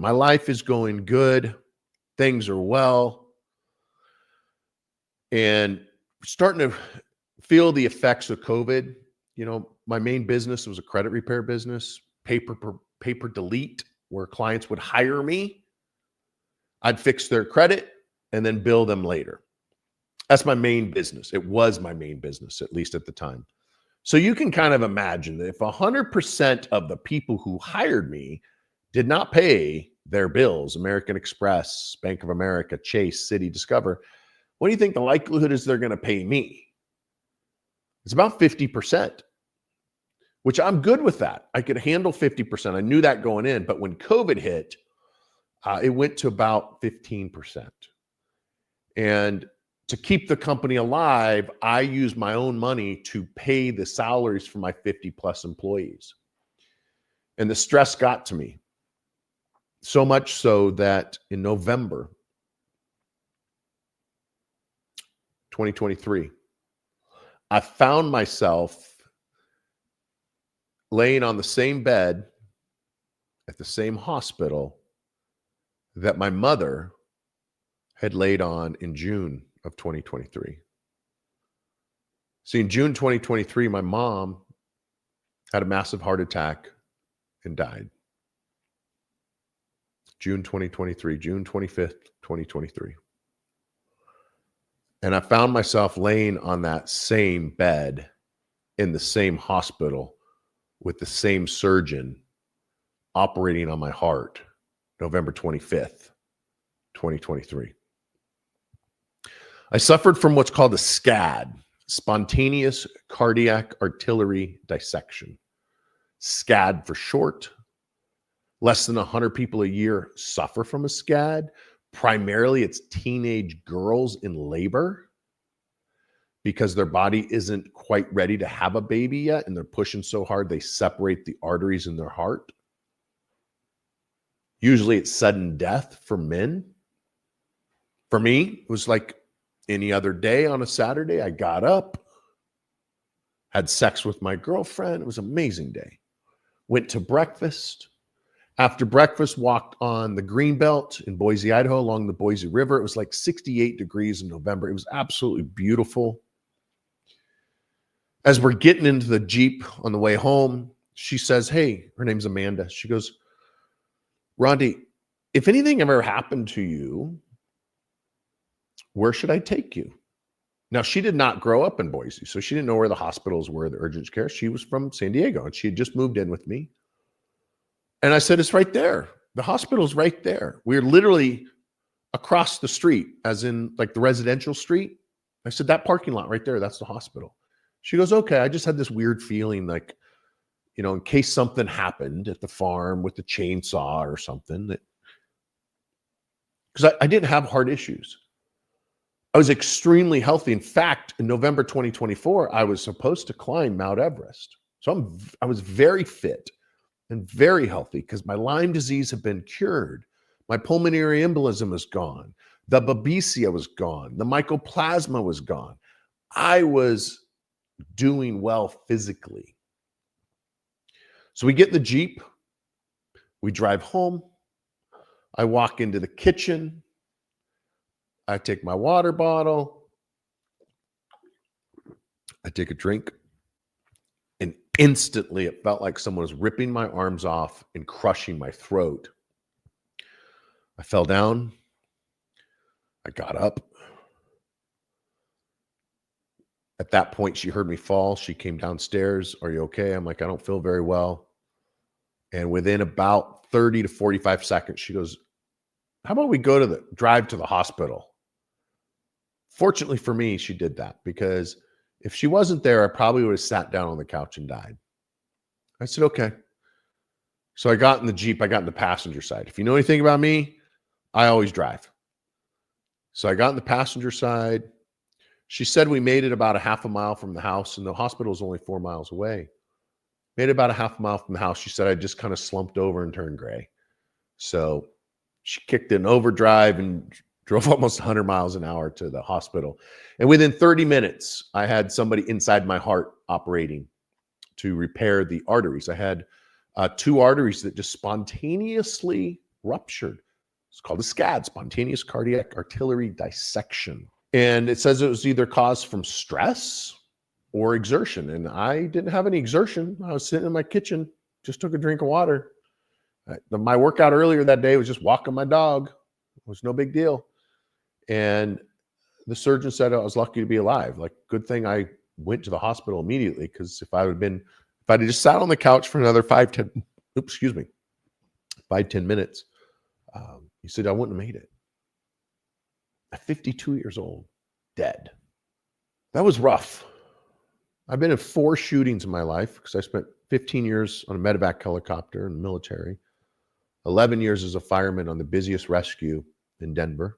My life is going good. Things are well. And starting to feel the effects of COVID. You know, my main business was a credit repair business, paper delete, where clients would hire me. I'd fix their credit and then bill them later. That's my main business. It was my main business, at least at the time. So you can kind of imagine that if 100% of the people who hired me did not pay their bills, American Express, Bank of America, Chase, Citi, Discover, what do you think the likelihood is they're going to pay me? It's about 50%, which I'm good with that. I could handle 50%. I knew that going in, but when COVID hit, it went to about 15%. And to keep the company alive, I used my own money to pay the salaries for my 50 plus employees. And the stress got to me. So much so that in November 2023, I found myself laying on the same bed at the same hospital that my mother had laid on in June of 2023. See, in June 2023, my mom had a massive heart attack and died. June 2023, June 25th, 2023. And I found myself laying on that same bed in the same hospital with the same surgeon operating on my heart, November 25th, 2023. I suffered from what's called a SCAD, spontaneous cardiac artery dissection. SCAD for short. Less than 100 people a year suffer from a SCAD. Primarily, it's teenage girls in labor because their body isn't quite ready to have a baby yet, and they're pushing so hard they separate the arteries in their heart. Usually, it's sudden death for men. For me, it was like any other day on a Saturday. I got up, had sex with my girlfriend. It was an amazing day. Went to breakfast. After breakfast, walked on the Greenbelt in Boise, Idaho, along the Boise River. It was like 68 degrees in November. It was absolutely beautiful. As we're getting into the Jeep on the way home, she says, hey, her name's Amanda. She goes, Rondi, if anything ever happened to you, where should I take you? Now, she did not grow up in Boise, so she didn't know where the hospitals were, the urgent care. She was from San Diego, and she had just moved in with me. And I said, it's right there. The hospital's right there. We're literally across the street, as in like the residential street. I said, that parking lot right there, that's the hospital. She goes, okay. I just had this weird feeling like, you know, in case something happened at the farm with the chainsaw or something, that because I didn't have heart issues. I was extremely healthy. In fact, in November 2024, I was supposed to climb Mount Everest. So I was very fit and very healthy because my Lyme disease had been cured. My pulmonary embolism was gone. The babesia was gone. The mycoplasma was gone. I was doing well physically. So we get in the Jeep. We drive home. I walk into the kitchen. I take my water bottle. I take a drink. And instantly, it felt like someone was ripping my arms off and crushing my throat. I fell down. I got up. At that point, she heard me fall. She came downstairs. Are you okay? I'm like, I don't feel very well. And within about 30 to 45 seconds, she goes, how about we drive to the hospital? Fortunately for me, she did that because if she wasn't there, I probably would have sat down on the couch and died. I said, okay. So I got in the Jeep. I got in the passenger side. If you know anything about me, I always drive. So I got in the passenger side. She said we made it about a half a mile from the house, and the hospital is only 4 miles away. Made it about a half a mile from the house. She said I just kind of slumped over and turned gray. So she kicked in overdrive and drove almost 100 miles an hour to the hospital. And within 30 minutes, I had somebody inside my heart operating to repair the arteries. I had 2 arteries that just spontaneously ruptured. It's called a SCAD, spontaneous cardiac artery dissection. And it says it was either caused from stress or exertion. And I didn't have any exertion. I was sitting in my kitchen, just took a drink of water. My workout earlier that day was just walking my dog. It was no big deal. And the surgeon said I was lucky to be alive. Like, good thing I went to the hospital immediately, because if I'd just sat on the couch for another 5, 10 minutes, he said I wouldn't have made it. At 52 years old, dead. That was rough. I've been in 4 shootings in my life, because I spent 15 years on a medevac helicopter in the military, 11 years as a fireman on the busiest rescue in Denver.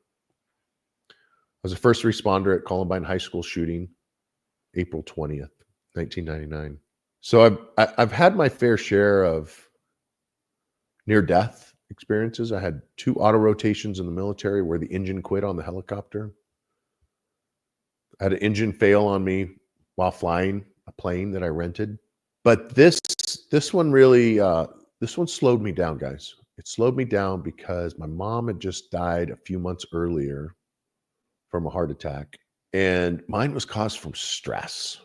I was a first responder at Columbine High School shooting, April 20th, 1999. So I've had my fair share of near-death experiences. I had 2 auto rotations in the military where the engine quit on the helicopter. I had an engine fail on me while flying a plane that I rented. But this one really, this one slowed me down, guys. It slowed me down because my mom had just died a few months earlier from a heart attack, and mine was caused from stress.